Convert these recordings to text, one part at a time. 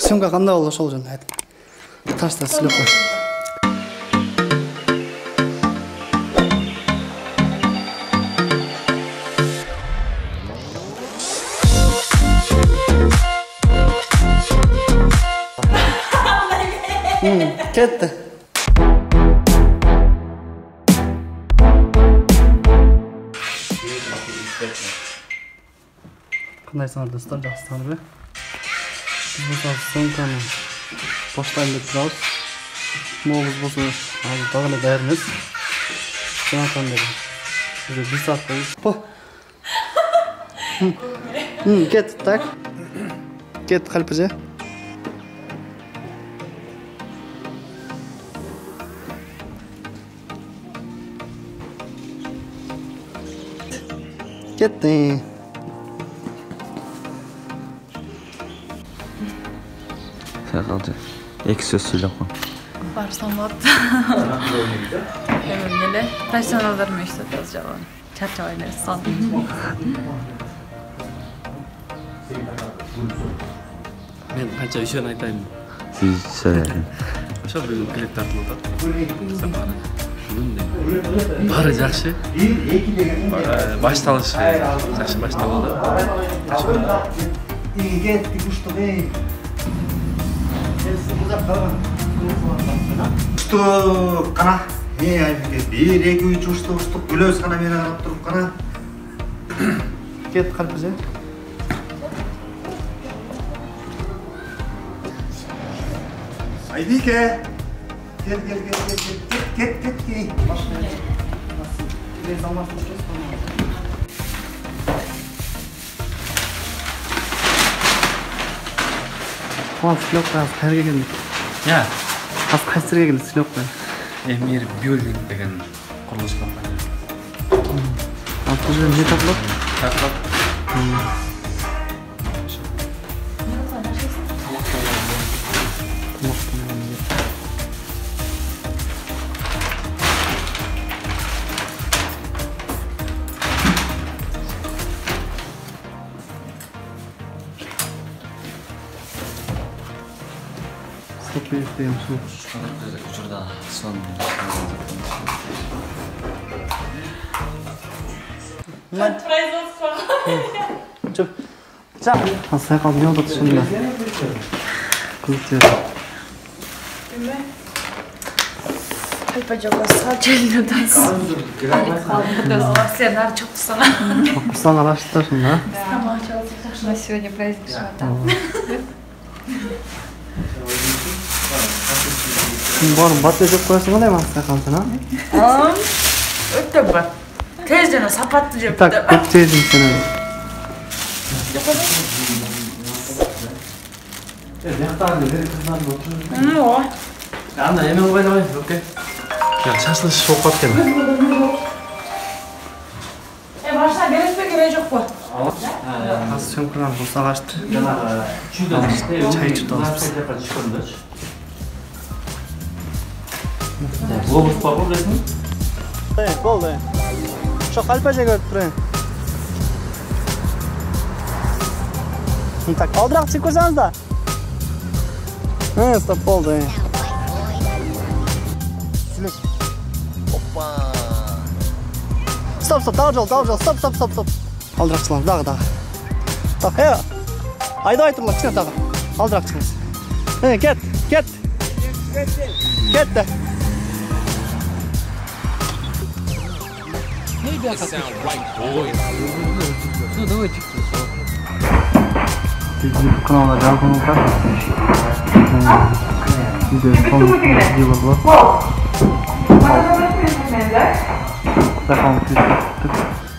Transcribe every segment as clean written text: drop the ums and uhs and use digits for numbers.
Съемка кандай болду ошол жөнүндө айтып. Ташта сүйлөп кой. Ketdi. Qandaysыңар достор, жақсысыңарбы? Biz bu съемканы баштайлы деп турабыз. Могуз болсо азыр дагы эле даярмыз. Jonathan dedi. Bize 1 saat koyuyoruz. Get tak. Get kalpıcı. Gitti. Kaldı. Ek söz söyle koy. Barsan var. Evet, gele. Profesyonellerime işte yazacağım. Çerçe oynayız son. Men qancha ishon aytaymi? Siz söyleyin. O'sha bir klip tartmoqda. Bunday. Bari yaxshi. Boshlanishi yaxshi boshlandi. Ustup qana. Men aytdim, 1 2 3 ustup gülöz qana meni qarab turib qana. Get kalpıcı. Aydike. Gel. Başla. Biz almasın kes bana. Tamam, silok biraz qayerga keldik? Ya, Hozir qaysi yerga keldik silok bilan? Emir Building degan qurilish kompaniya. Hozir ne taklif? Taklif. Stoplayıp diyeyim su. Şurada son. Çöp. Çap. Sen kaldı ne oldu şimdi? Kızıyor. Kalpacıkla sadece eliniyordan. Sen çok sana. Çok sana araştır şimdi ha. Tamam, çok. На сегодня праздник живота. Барым батя жеп коясың кандай мага сакалсын а? Өтө бар. Тез жана сапаттуу жеп. Так, көп тезин сен. Ой. Ана эме койгой, окей. Ya şaşlış soğuk atken. Başına gerekme gerek yok bu. Az söмкадан босап ашты. Чай içip алыпбыз. Globus бар ғой ресми? Болды. Ошо кальпаже көрүп турайын. Так, алдыраак чыгып көрсөңүз да. Стоп, болду. Опа. Стоп, дагы жол, стоп. Алдыраак чыгыңыз, дагы. Так, айдабай туруңуз, кичине дагы. Алдыраак чыгыңыз. Кет. Кетти. Ну давайте. Kanalda canlı var. Video полностью var.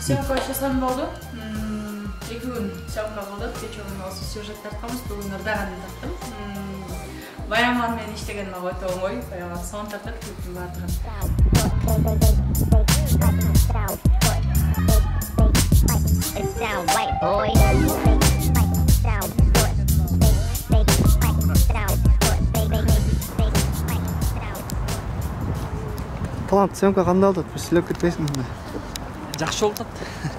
Съемка вообще сам болды. 2 күн съемка болды. Кечеүгүн осы сюжет тартканбыз, бүгүн ырдаган тарттым. Баяман менен иштеген өтө оңой. Баягы сон тартып клиптин баардыгын. Талант съемка кандай болду? Сүйлөп кетпейсиң да. Жакшы болуп атат.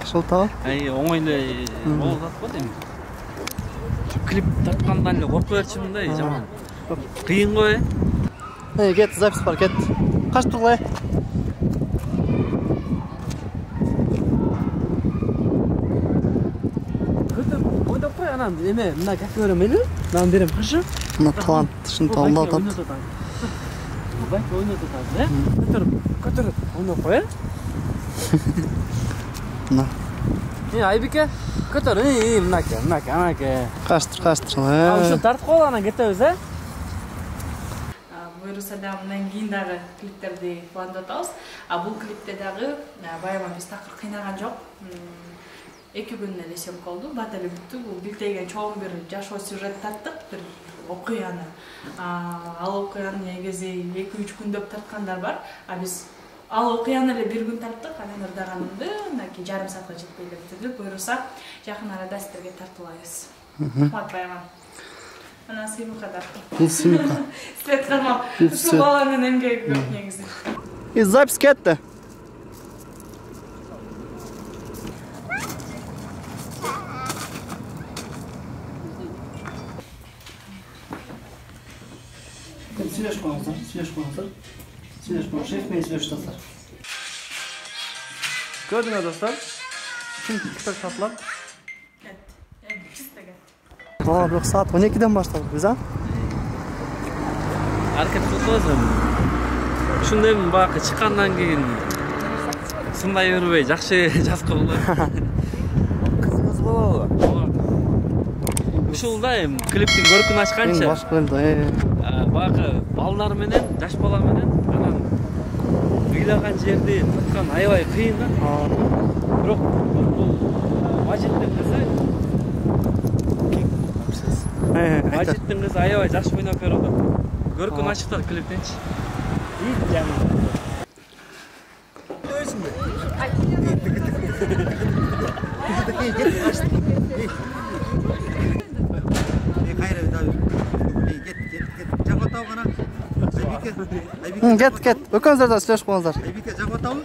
Жакшы болуп атабы? Оңой эле болуп атат го дейм. Klip tartqandan эле коркуп берчимин да, жаман. Кыйын го. Кет, запись бар, кет. Качып тургула. Ойдоп кой анан эме мына кафе беремели? Мен берем, кышы. Мына талант шын талант атат. Бак ойнотот азыр, көтөр, ойноп кой. Мына. Айбике, көтөр, мынаке. Качтыр. Ошо тартып кой анан кетебиз, Буйруса да мындан кийин дагы клиптерди пландап атабыз. Бул клипте дагы Баяман биз такыр кыйнаган жок. 2 күн эле съемка болду. Бат эле бүттү. Бул билтеген чоң бир жашоо сюжет тарттык, бир окуяны. Ал окуяны негизи 2-3 күндөп тарткандар бар. Биз ал окуяны эле 1 күн тарттык. Анан ырдаганымды мынакей жарым саатка жетпей эле бүтүрдүк. Буйруса жакын арада сиздерге тартуулайбыз. Рахмат Баяман. Ana sıyımı kadar. Bul sıyımka. Свет tamam. Şu balanın emgeği yok негизи. Запись кетти. Свеж koyuyorlar. Şef meyi свеж tasar. Gördünüz dostlar. Şimdi TikTok satlar. Бирок саат 12ден баштадык биз, Аракет кылып ушундай баягы чыккандан кийин сынбай бербей жакшы жазып койгула. Кызыбыз болобу? Ушул да клиптин көркүн ачканча. Баягы балдар менен, жаш бала менен анан ыйлаган жерди туткан аябай кыйын да. Бирок бул Мажиттин кызы Мажиттин кызы аябай жакшы ойноп берип атат. Көркүн ачыктады клиптенчи. Кет. Өкөнүздөр да сүйлөшүп коңуздар. Айбике жагып атабы?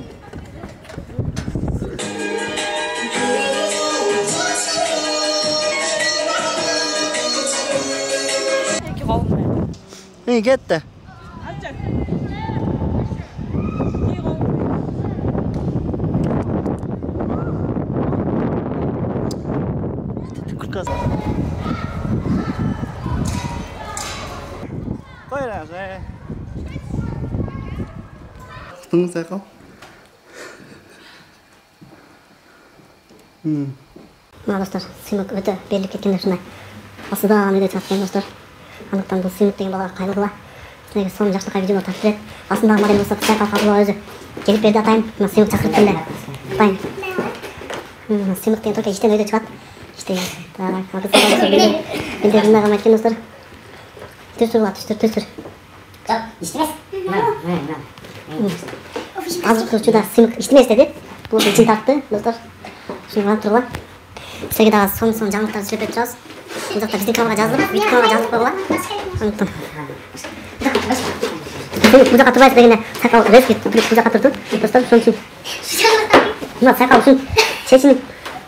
Кетти. Koyrağı. Tutun Serkan. Мына достор, сыймык өтө берилип кеткенде ушундай. Асыдан үйдө чыгып кеткен достор. Андыктан бул сыймык деген балага кайгыла. Силерге сонун жакшылыкка видео тартып берет. Асындагы модель болсо Серкал Кабылова өзү келип берди атайын. Мына сыймык чакырып келди. Атайын. Сыймык деген только иштен үйдө чыгат. İşte так, акысына билде мындай кылмайт экен достор. Түстүр. Жок, иштемес. Азыр учурда сыймык иштемес деди. Бул ичин тартты достор. Шуну карап тургула. Силерге дагы сонун жаңылыктарды сүйлөп берип турабыз. Бул жакта биздин каналга жазылып, YouTube каналга жазылып койгула. Андыктан. Бул жака турбайсыз дегенде Серкал резкий бул жака турду. Достор, ошон үчүн. Мына Серкал ушун чечинип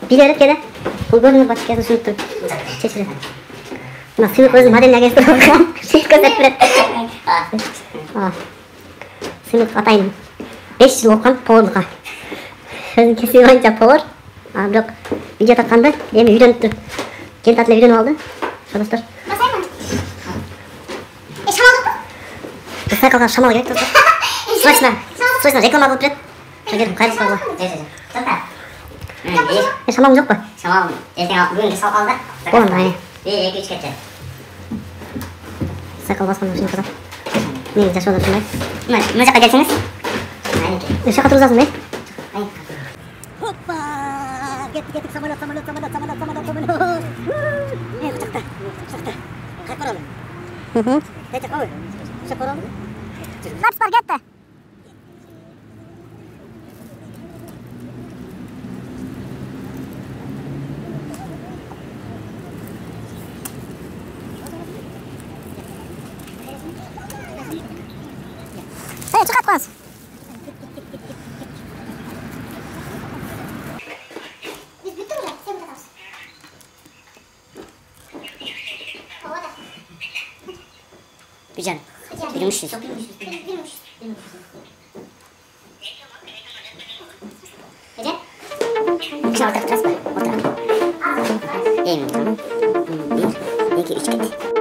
билерip кеде. Бул көрүнүп атып ушинтип туруп чечилет. Мына сыймык өзүнүн моделине келип турган. Шит көрсөтүп берет. Сыймык атайын 5 жыл окуган поварлыкка. Өзүнүн кесиби боюнча повар. Бирок видео тартканда эми үйрөнүптү. Кент эле үйрөнүп алды. Ошо достор. Серкалга шамал керек достор. Срочно реклама кылып берет. Ошо кайрылып койгула. Шамалың жок го? Шамалым эртең бүгүнкү салып калды. Болду, айы. 2-3 кетти. Серкал басканда ушинтип атат. Мен жашоодо ушундай. Мына жака келсеңиз. Ушул жака тургузасың да? Hoppa! Kettik samolyot. Uçakta. Kalk bakalım. Geçecek abi. Uçak bakalım. Kaç var gitti? Çıkartmaz. Biz bitti mi? Sen burada kalsın. 1,5. 1,300. Ece? İki ortak transfer. Ortak. İyi mi? Tamam. 1, 2, 3 gitti.